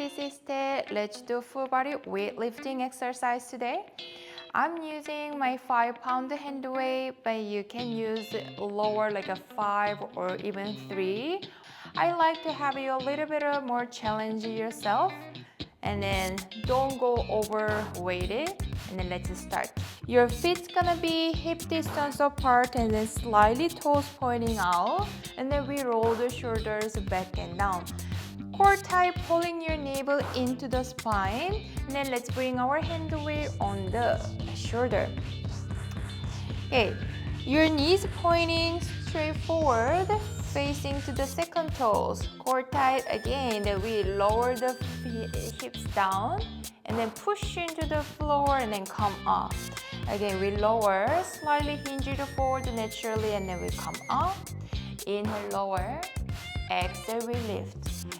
sister. Let's do full body weightlifting exercise today. I'm using my 5-pound hand weight, but you can use lower like a 5 or even 3. I like to have you a little bit more challenge yourself, and then don't go overweighted. And then let's start. Your feet's gonna be hip distance apart and then slightly toes pointing out. And then we roll the shoulders back and down. Core tight, pulling your navel into the spine. And then let's bring our hand weight on the shoulder. Okay, your knees pointing straight forward, facing to the second toes. Core tight again, then we lower the hips down and then push into the floor and then come up. Again, we lower, slightly hinge it forward naturally and then we come up. Inhale, lower. Exhale, we lift.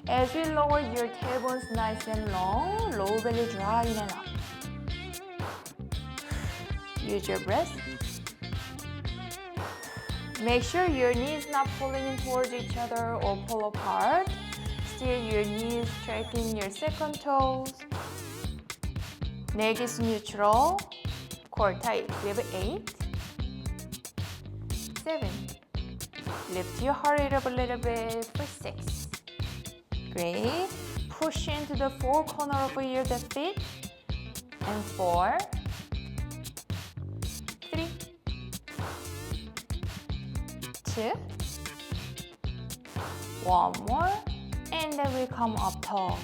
As we lower, your tailbone's nice and long, low belly draw in and up. Use your breath. Make sure your knees not pulling in towards each other or pull apart. Steer your knees, striking your second toes. Neck is neutral. Core tight. We have 8, 7. Lift your heart rate up a little bit for 6. Great. Push into the 4 corner over here, the feet. And 4, 3, 2, 1 more. And then we come up tall.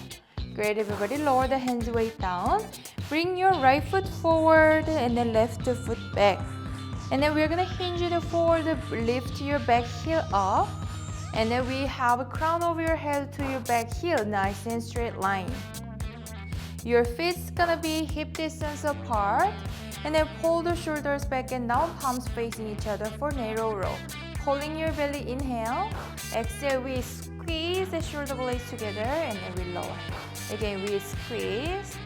Great, everybody. Lower the hands weight down. Bring your right foot forward and then left foot back. And then we're gonna hinge it forward, lift your back heel up. And then we have a crown over your head to your back heel, nice and straight line. Your feet's gonna be hip distance apart. And then pull the shoulders back and down, palms facing each other for narrow row. Pulling your belly, inhale. Exhale, we squeeze the shoulder blades together and then we lower. Again, we squeeze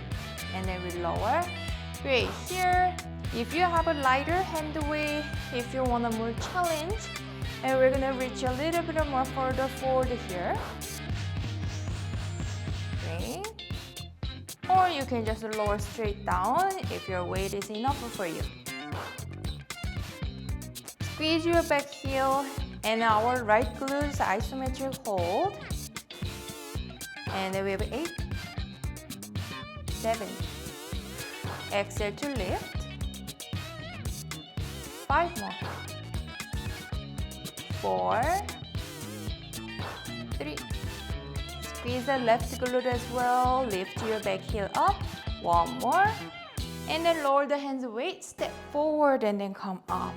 and then we lower. Great, here, if you have a lighter hand weight, if you want a more challenge, and we're gonna reach a little bit more further forward here. Great. Or you can just lower straight down if your weight is enough for you. Squeeze your back heel and our right glutes isometric hold. And then we have 8, 7. Exhale to lift. 5 more. 4, 3. Squeeze the left glute as well. Lift your back heel up. 1 more. And then lower the hands weight. Step forward and then come up.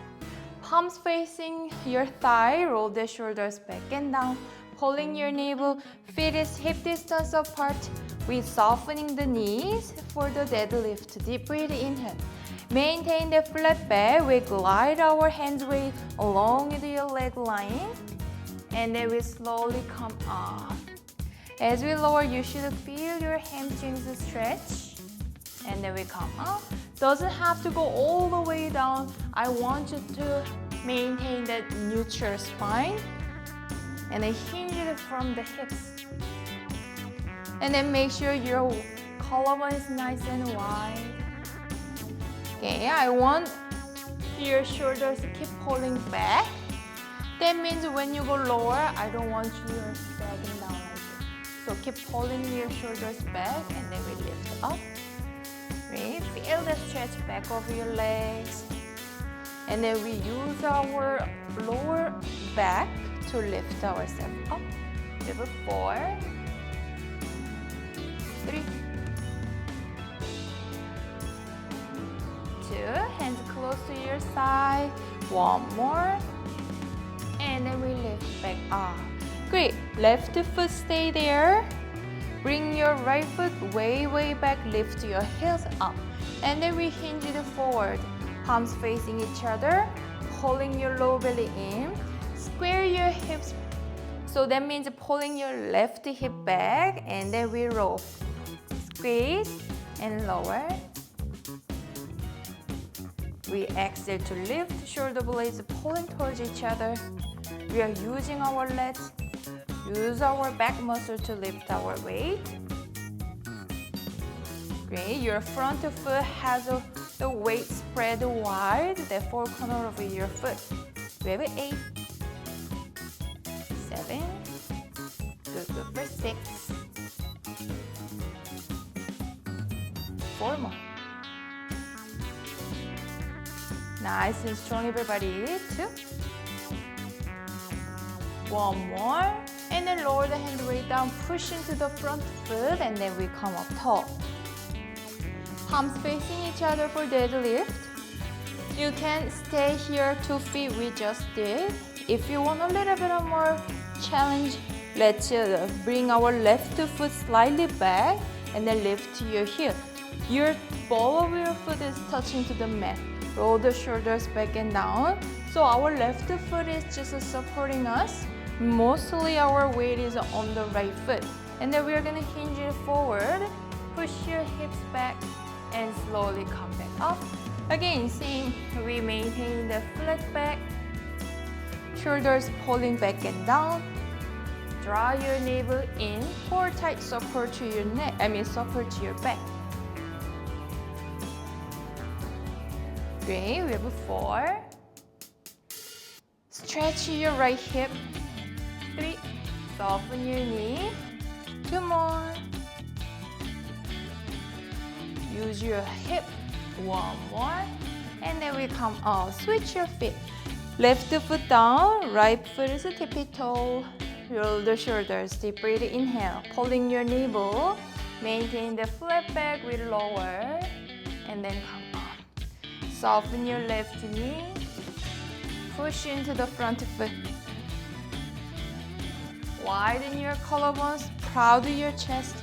Palms facing your thigh. Roll the shoulders back and down. Pulling your navel. Feet is hip distance apart. We softening the knees for the deadlift. Deep breathe, inhale. Maintain the flat back. We glide our hands weight along the leg line. And then we slowly come up. As we lower, you should feel your hamstrings stretch. And then we come up. Doesn't have to go all the way down. I want you to maintain that neutral spine. And then hinge it from the hips. And then make sure your collarbone is nice and wide. Okay, I want your shoulders to keep pulling back. That means when you go lower, I don't want you sagging down like this. So keep pulling your shoulders back and then we lift up. Right? Feel the stretch back of your legs. And then we use our lower back to lift ourselves up. We have 4, 3, 2, hands close to your side. 1 more. And then we lift back up. Great. Left foot stay there. Bring your right foot way, way back. Lift your heels up. And then we hinge it forward. Palms facing each other. Pulling your low belly in. Square your hips. So that means pulling your left hip back. And then we roll. Squeeze and lower. We exhale to lift, shoulder blades pulling towards each other. We are using our legs, use our back muscle to lift our weight. Great. Your front foot has the weight spread wide, the four corner of your foot. We have 8, 7, good for 6, 4 more. Nice and strong, everybody. 2. 1 more. And then lower the hand weight down, push into the front foot, and then we come up tall. Palms facing each other for deadlift. You can stay here 2 feet we just did. If you want a little bit of more challenge, let's bring our left foot slightly back and then lift your heel. Your ball of your foot is touching to the mat. Roll the shoulders back and down. So our left foot is just supporting us. Mostly our weight is on the right foot. And then we're gonna hinge it forward. Push your hips back and slowly come back up. Again, same, we maintain the flat back. Shoulders pulling back and down. Draw your navel in for tight support to your neck, support to your back. Great, we have 4. Stretch your right hip. 3, soften your knee. 2 more. Use your hip. 1 more. And then we come up. Switch your feet. Left foot down, right foot is a tippy-toe. Roll the shoulders. Deep breathe, inhale. Pulling your navel. Maintain the flat back with lower. And then come up. Soften your left knee. Push into the front foot. Widen your collarbones, proud of your chest.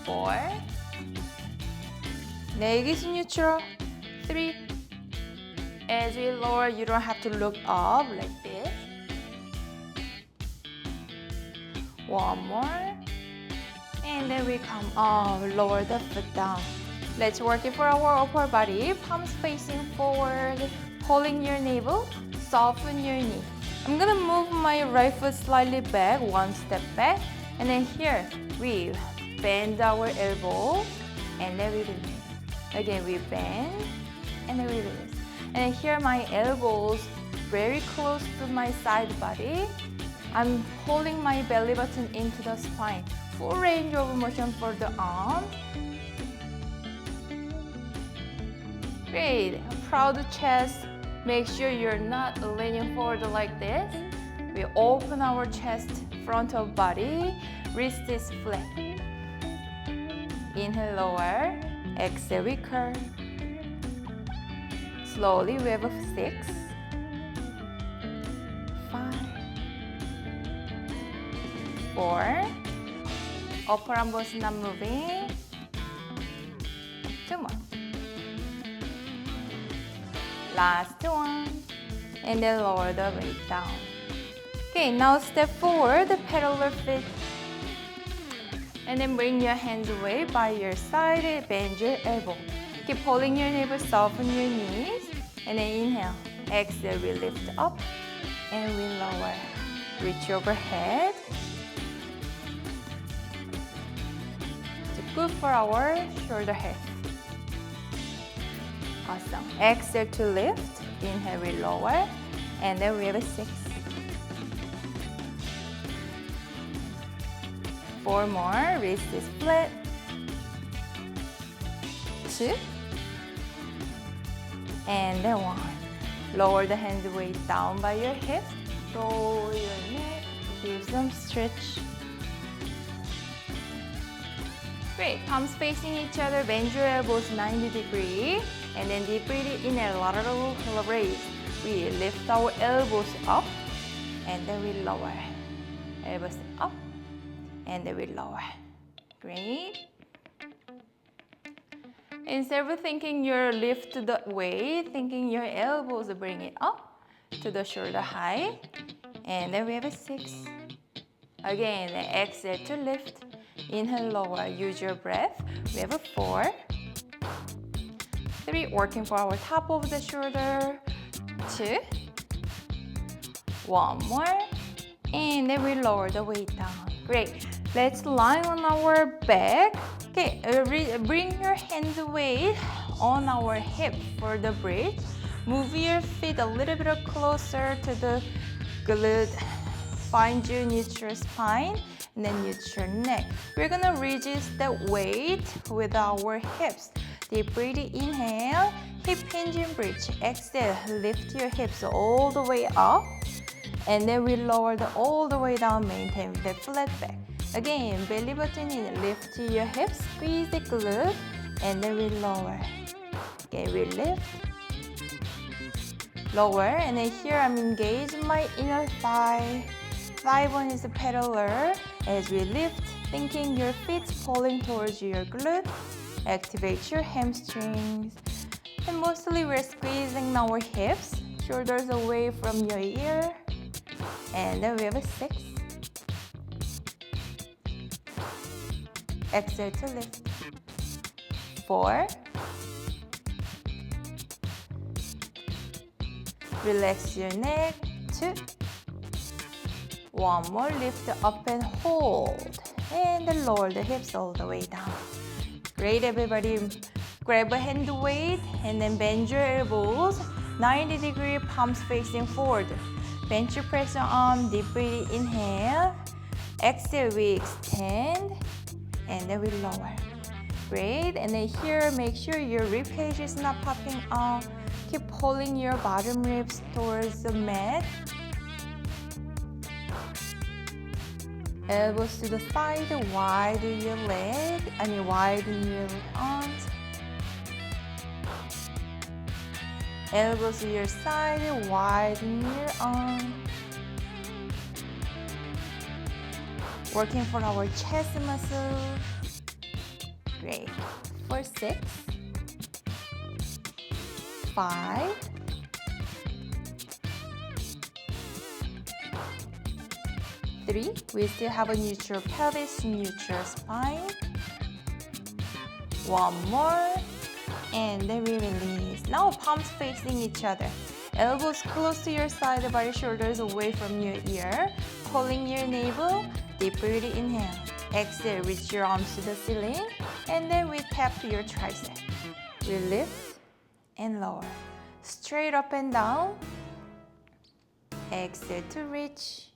4. Neck is neutral. 3. As we lower, you don't have to look up like this. 1 more. And then we come up, lower the foot down. Let's work it for our upper body. Palms facing forward, pulling your navel. Soften your knee. I'm gonna move my right foot slightly back, 1 step back. And then here, we bend our elbow, and then we release. Again, we bend, and then we release. And then here, my elbows very close to my side body. I'm pulling my belly button into the spine. Full range of motion for the arm. Great, proud chest. Make sure you're not leaning forward like this. We open our chest, front of body, wrist is flat. Inhale, lower, exhale, we curve. Slowly, we have 6, 5, 4. Upper arm bones not moving. 2 more. Last one. And then lower the weight down. Okay, now step forward, parallel feet. And then bring your hands away by your side, bend your elbow. Keep pulling your navel, soften your knees. And then inhale. Exhale, we lift up and we lower. Reach overhead. It's good for our shoulder head. Awesome. Exhale to lift. Inhale, we lower. And then we have 6. 4 more. Wrist is flat. 2. And then 1. Lower the hand weight down by your hips. Roll your neck. Give some stretch. Great. Palms facing each other. Bend your elbows 90 degrees. And then deep breathe in a lateral raise. We lift our elbows up. And then we lower. Elbows up. And then we lower. Great. Instead of thinking you lift the weight, thinking your elbows bring it up to the shoulder height. And then we have 6. Again, exhale to lift. Inhale, lower. Use your breath. We have 4. 3, working for our top of the shoulder. 2. 1 more. And then we lower the weight down. Great. Let's lie on our back. Okay, bring your hands weight on our hip for the bridge. Move your feet a little bit closer to the glute. Find your neutral spine and then neutral neck. We're gonna resist the weight with our hips. Deep breathe, inhale, hip hinge and bridge. Exhale, lift your hips all the way up. And then we lower all the way down, maintain the flat back. Again, belly button in, lift your hips, squeeze the glute, and then we lower. Okay, we lift, lower, and then here I'm engaging my inner thigh. Thigh bone is a pedaler. As we lift, thinking your feet pulling towards your glute. Activate your hamstrings. And mostly we're squeezing our hips, shoulders away from your ear. And then we have a 6. Exhale to lift. 4. Relax your neck. 2. One more, lift up and hold. And then lower the hips all the way down. Great, everybody. Grab a hand weight and then bend your elbows. 90-degree, palms facing forward. Bench press your arm, deep breathe, inhale. Exhale, we extend. And then we lower. Great, and then here, make sure your rib cage is not popping out. Keep pulling your bottom ribs towards the mat. Elbows to the side, widen your leg, widen your arms. Elbows to your side, widen your arms. Working for our chest muscle. Great. For 6, 5, 3. We still have a neutral pelvis, neutral spine. One more, and then we release. Now palms facing each other. Elbows close to your side body, shoulders away from your ear. Pulling your navel, deep breathe, inhale. Exhale, reach your arms to the ceiling, and then we tap to your tricep. We lift and lower. Straight up and down. Exhale to reach.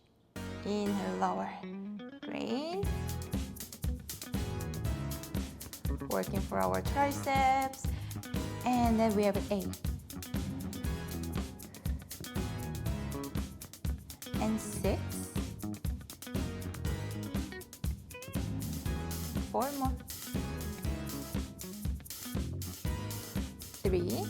Inhale, lower. Great. Working for our triceps. And then we have 8. And 6. 4 more. 3.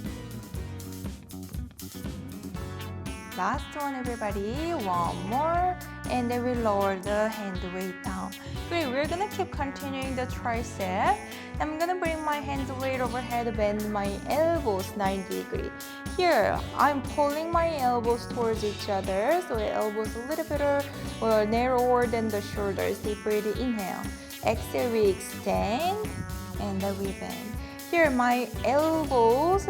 Last one, everybody. One more. And then we lower the hand weight down. Great, we're gonna keep continuing the tricep. I'm gonna bring my hands weight overhead, bend my elbows 90 degrees. Here, I'm pulling my elbows towards each other, so the elbows a little bit narrower than the shoulders. Deep breathe, inhale. Exhale, we extend, and then we bend. Here, my elbows,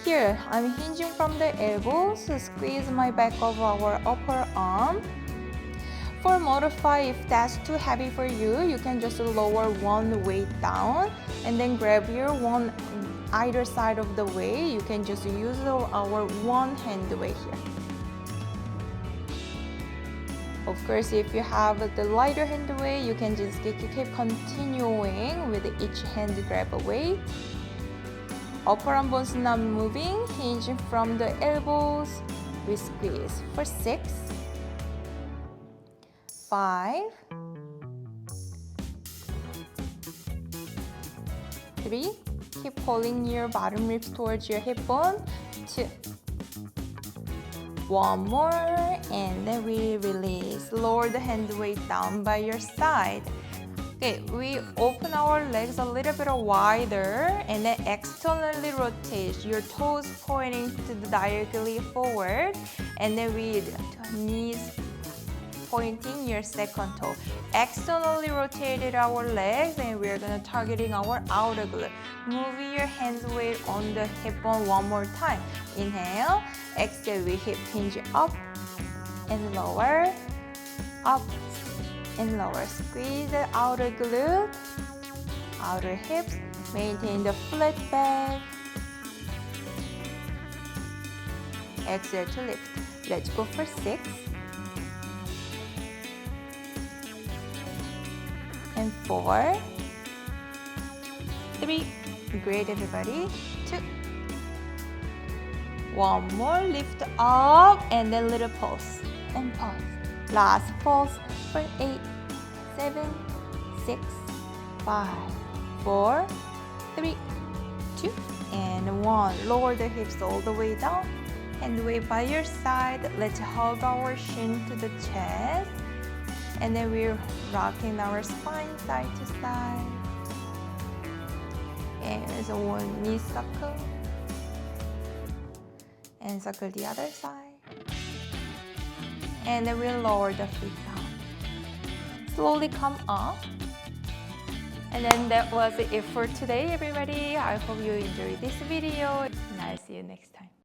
here, I'm hinging from the elbows, so squeeze my back of our upper arm. For modify, if that's too heavy for you, you can just lower one weight down and then grab your one either side of the weight. You can just use our one hand weight here. Of course, if you have the lighter hand weight, you can just keep continuing with each hand grab a weight. Upper arm bones not moving, hinging from the elbows. We squeeze for 6, 5, 3. Keep pulling your bottom ribs towards your hip bone. 2. One more, and then we release. Lower the hand weight down by your side. Okay, we open our legs a little bit wider and then externally rotate. Your toes pointing to the diagonally forward, and then with knees pointing your second toe. Externally rotated our legs, and we're gonna targeting our outer glute. Move your hands weight on the hip bone one more time. Inhale, exhale, we hip hinge up and lower. up and lower. Squeeze the outer glute, outer hips. Maintain the flat back. Exhale to lift. Let's go for 6. And 4. 3. Great, everybody. 2. One more. Lift up and then little pulse. And pulse. Last pulse for 8, 7, 6, 5, 4, 3, 2, and 1. Lower the hips all the way down. Hand weight by your side. Let's hug our shin to the chest. And then we're rocking our spine side to side. And so one knee circle. And circle the other side. And then we'll lower the feet down. Slowly come up. And then that was it for today, everybody. I hope you enjoyed this video. And I'll see you next time.